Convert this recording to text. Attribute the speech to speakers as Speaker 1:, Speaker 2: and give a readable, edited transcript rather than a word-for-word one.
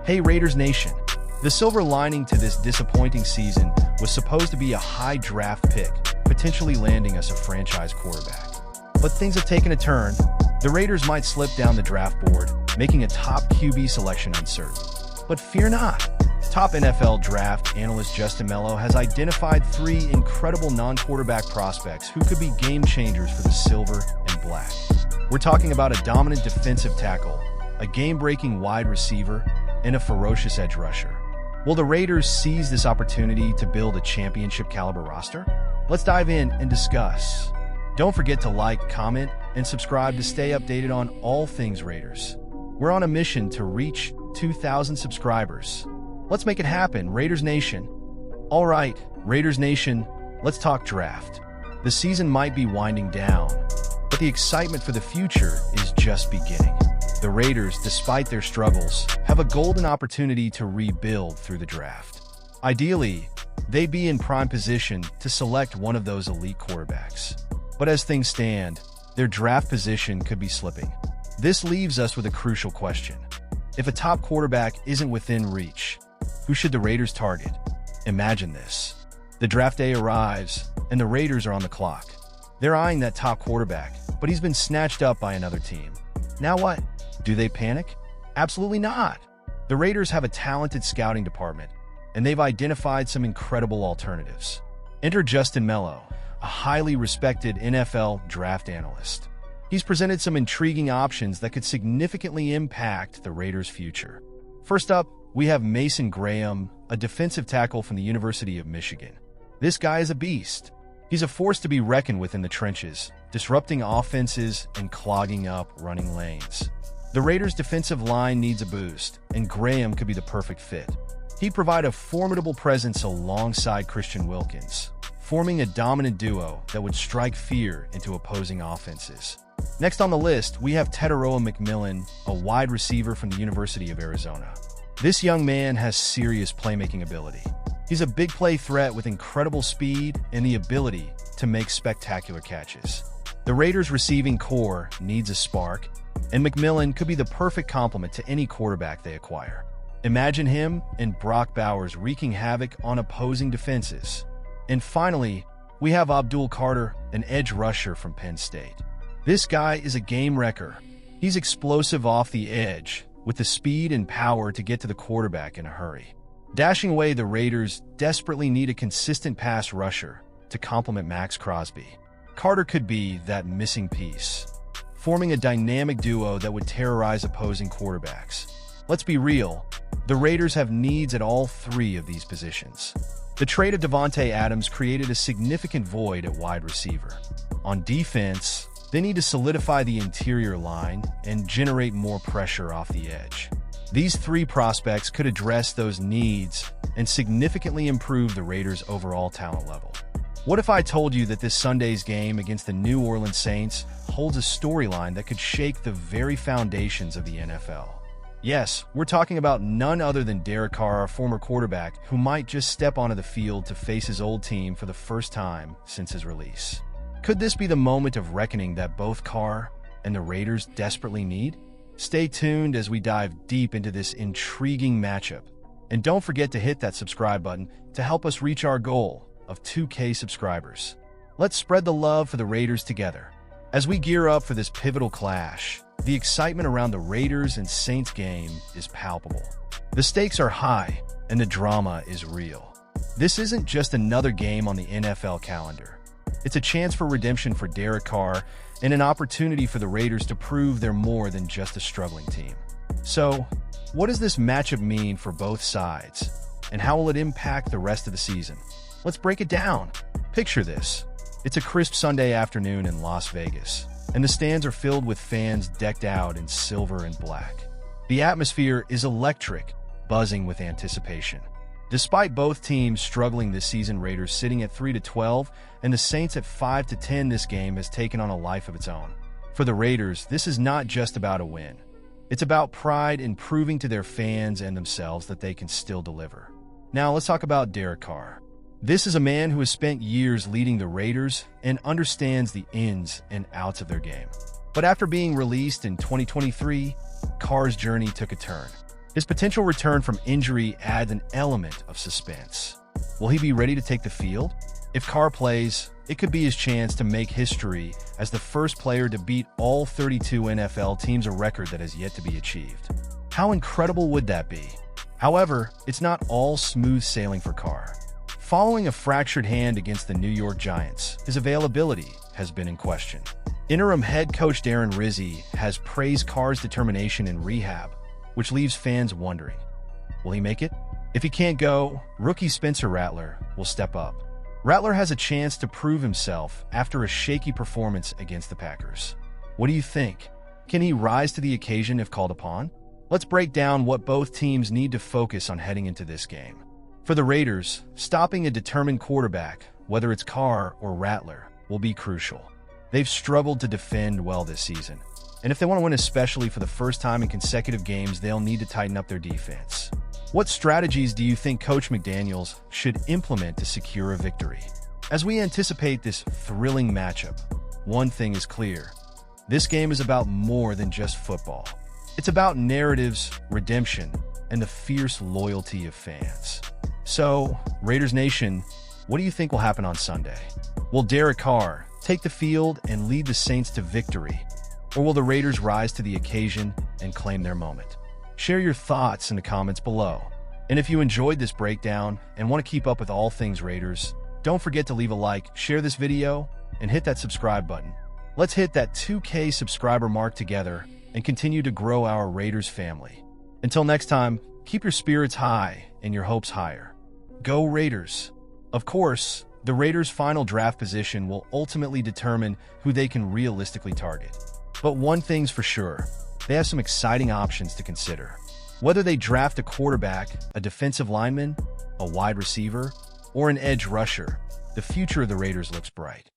Speaker 1: Hey Raiders Nation! The silver lining to this disappointing season was supposed to be a high draft pick, potentially landing us a franchise quarterback. But things have taken a turn. The Raiders might slip down the draft board, making a top QB selection uncertain. But fear not. Top NFL draft analyst Justin Mello has identified 3 incredible non-quarterback prospects who could be game changers for the silver and black. We're talking about a dominant defensive tackle, a game-breaking wide receiver, and a ferocious edge rusher. Will the Raiders seize this opportunity to build a championship-caliber roster? Let's dive in and discuss. Don't forget to like, comment, and subscribe to stay updated on all things Raiders. We're on a mission to reach 2,000 subscribers. Let's make it happen, Raiders Nation. All right, Raiders Nation, let's talk draft. The season might be winding down, but the excitement for the future is just beginning. The Raiders, despite their struggles, have a golden opportunity to rebuild through the draft. Ideally, they'd be in prime position to select one of those elite quarterbacks. But as things stand, their draft position could be slipping. This leaves us with a crucial question. If a top quarterback isn't within reach, who should the Raiders target? Imagine this. The draft day arrives, and the Raiders are on the clock. They're eyeing that top quarterback, but he's been snatched up by another team. Now what? Do they panic? Absolutely not. The Raiders have a talented scouting department, and they've identified some incredible alternatives. Enter Justin Mello, a highly respected NFL draft analyst. He's presented some intriguing options that could significantly impact the Raiders' future. First up, we have Mason Graham, a defensive tackle from the University of Michigan. This guy is a beast. He's a force to be reckoned with in the trenches, disrupting offenses and clogging up running lanes. The Raiders' defensive line needs a boost, and Graham could be the perfect fit. He'd provide a formidable presence alongside Christian Wilkins, forming a dominant duo that would strike fear into opposing offenses. Next on the list, we have Tetairoa McMillan, a wide receiver from the University of Arizona. This young man has serious playmaking ability. He's a big play threat with incredible speed and the ability to make spectacular catches. The Raiders' receiving core needs a spark, and McMillan could be the perfect complement to any quarterback they acquire. Imagine him and Brock Bowers wreaking havoc on opposing defenses. And finally, we have Abdul Carter, an edge rusher from Penn State. This guy is a game wrecker. He's explosive off the edge, with the speed and power to get to the quarterback in a hurry. Dashing away, the Raiders desperately need a consistent pass rusher to complement Max Crosby. Carter could be that missing piece, forming a dynamic duo that would terrorize opposing quarterbacks. Let's be real, the Raiders have needs at all 3 of these positions. The trade of Davante Adams created a significant void at wide receiver. On defense, they need to solidify the interior line and generate more pressure off the edge. These 3 prospects could address those needs and significantly improve the Raiders' overall talent level. What if I told you that this Sunday's game against the New Orleans Saints holds a storyline that could shake the very foundations of the NFL? Yes, we're talking about none other than Derek Carr, a former quarterback who might just step onto the field to face his old team for the first time since his release. Could this be the moment of reckoning that both Carr and the Raiders desperately need? Stay tuned as we dive deep into this intriguing matchup. And don't forget to hit that subscribe button to help us reach our goal of 2K subscribers. Let's spread the love for the Raiders together. As we gear up for this pivotal clash, the excitement around the Raiders and Saints game is palpable. The stakes are high, and the drama is real. This isn't just another game on the NFL calendar. It's a chance for redemption for Derek Carr and an opportunity for the Raiders to prove they're more than just a struggling team. So, what does this matchup mean for both sides, and how will it impact the rest of the season? Let's break it down. Picture this. It's a crisp Sunday afternoon in Las Vegas, and the stands are filled with fans decked out in silver and black. The atmosphere is electric, buzzing with anticipation. Despite both teams struggling this season, Raiders sitting at 3-12 and the Saints at 5-10, this game has taken on a life of its own. For the Raiders, this is not just about a win. It's about pride in proving to their fans and themselves that they can still deliver. Now let's talk about Derek Carr. This is a man who has spent years leading the Raiders and understands the ins and outs of their game. But after being released in 2023, Carr's journey took a turn. His potential return from injury adds an element of suspense. Will he be ready to take the field? If Carr plays, it could be his chance to make history as the first player to beat all 32 NFL teams, a record that has yet to be achieved. How incredible would that be? However, it's not all smooth sailing for Carr. Following a fractured hand against the New York Giants, his availability has been in question. Interim head coach Darren Rizzi has praised Carr's determination in rehab, which leaves fans wondering, will he make it? If he can't go, rookie Spencer Rattler will step up. Rattler has a chance to prove himself after a shaky performance against the Packers. What do you think? Can he rise to the occasion if called upon? Let's break down what both teams need to focus on heading into this game. For the Raiders, stopping a determined quarterback, whether it's Carr or Rattler, will be crucial. They've struggled to defend well this season, and if they want to win especially for the first time in consecutive games, they'll need to tighten up their defense. What strategies do you think Coach McDaniels should implement to secure a victory? As we anticipate this thrilling matchup, one thing is clear. This game is about more than just football. It's about narratives, redemption, and the fierce loyalty of fans. So, Raiders Nation, what do you think will happen on Sunday? Will Derek Carr take the field and lead the Saints to victory? Or will the Raiders rise to the occasion and claim their moment? Share your thoughts in the comments below. And if you enjoyed this breakdown and want to keep up with all things Raiders, don't forget to leave a like, share this video, and hit that subscribe button. Let's hit that 2K subscriber mark together and continue to grow our Raiders family. Until next time, keep your spirits high and your hopes higher. Go Raiders! Of course, the Raiders' final draft position will ultimately determine who they can realistically target. But one thing's for sure, they have some exciting options to consider. Whether they draft a quarterback, a defensive lineman, a wide receiver, or an edge rusher, the future of the Raiders looks bright.